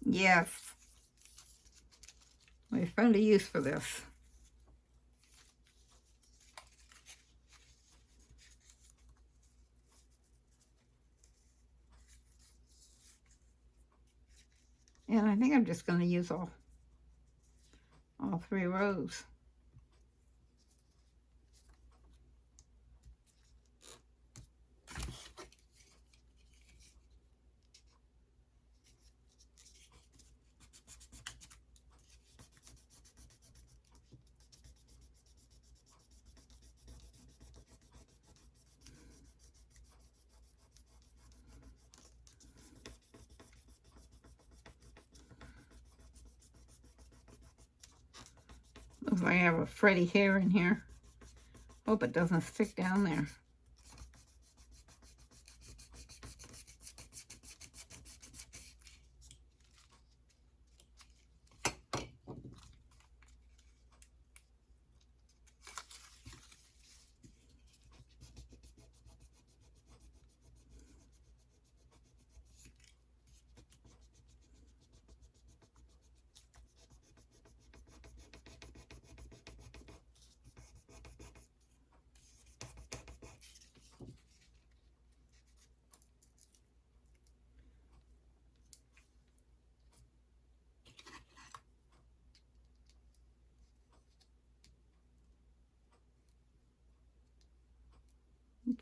Yes, we found a use for this. And I think I'm just going to use all 3 rows. Looks like I have a Freddy hair in here. Hope it doesn't stick down there.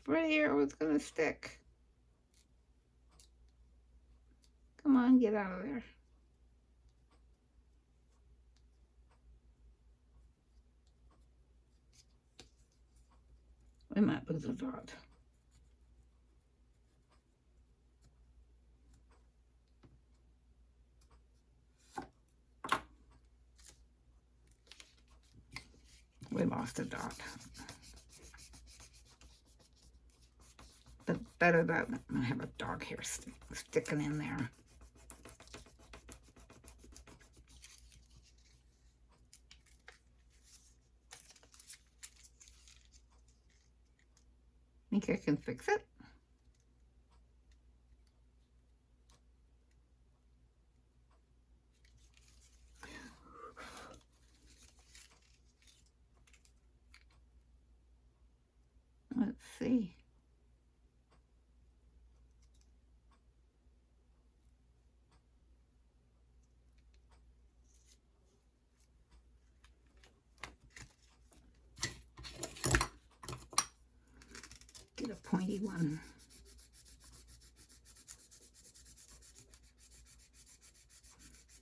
Freddy hair was going to stick. Come on, get out of there. We might lose a dot. We lost a dot. But better that than have a dog hair sticking in there. Think I can fix it? Let's see. Get a pointy one.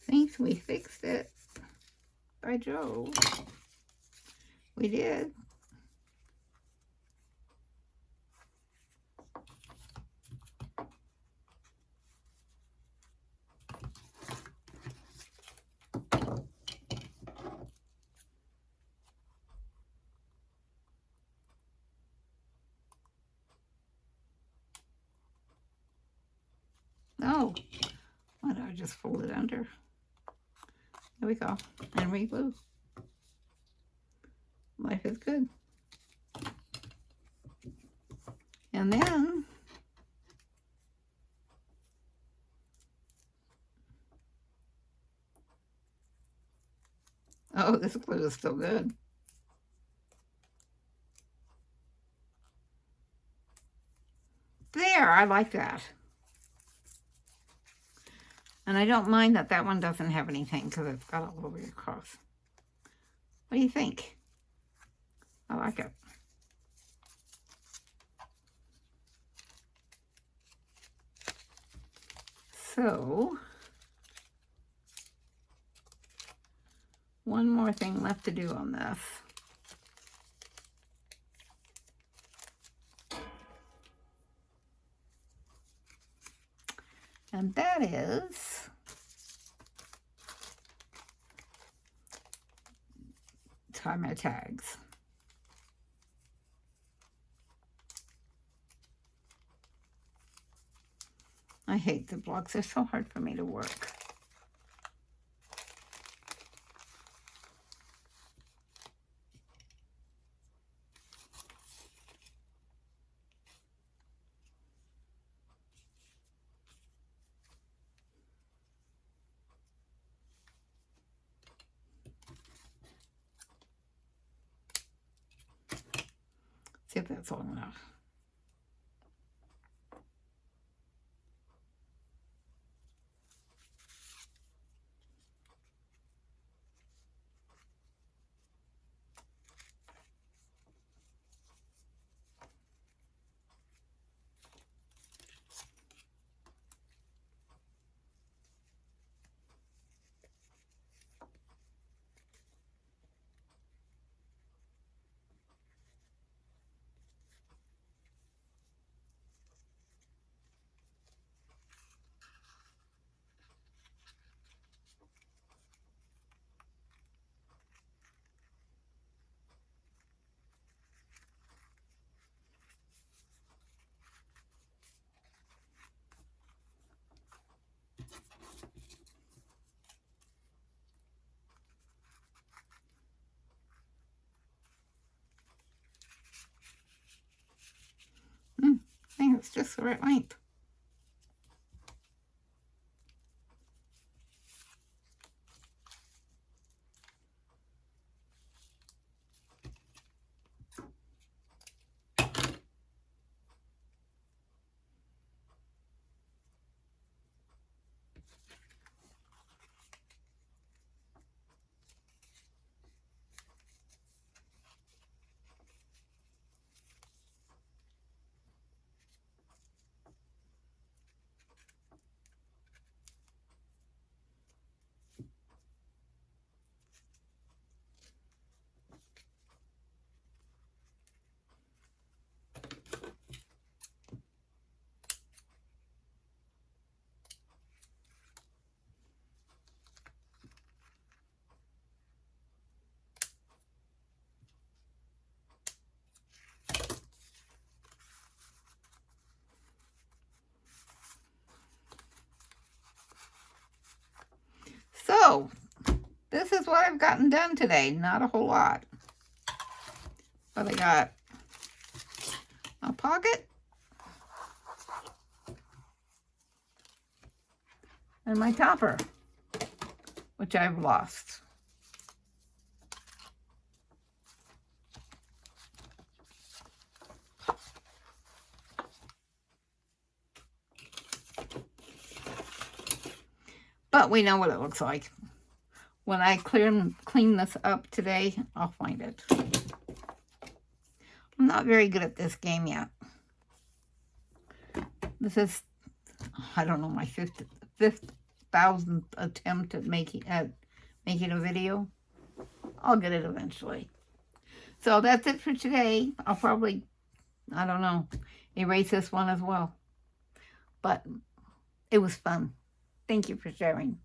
Thanks, we fixed it. By Jove. We did. Oh, why don't I just fold it under? There we go. And re-glue. Life is good. And then oh, this glue is still good. There, I like that. And I don't mind that that one doesn't have anything because it's got a little bit across. What do you think? I like it. So, one more thing left to do on this. And that is tie my tags. I hate the blocks. They're so hard for me to work. See if that's long enough. I think it's just the right length. So, this is what I've gotten done today. Not a whole lot. But I got a pocket and my topper, which I've lost. But we know what it looks like. When I clean this up today, I'll find it. I'm not very good at this game yet. This is, I don't know, my 5,000th attempt at making a video. I'll get it eventually. So that's it for today. I'll probably, I don't know, erase this one as well. But it was fun. Thank you for sharing.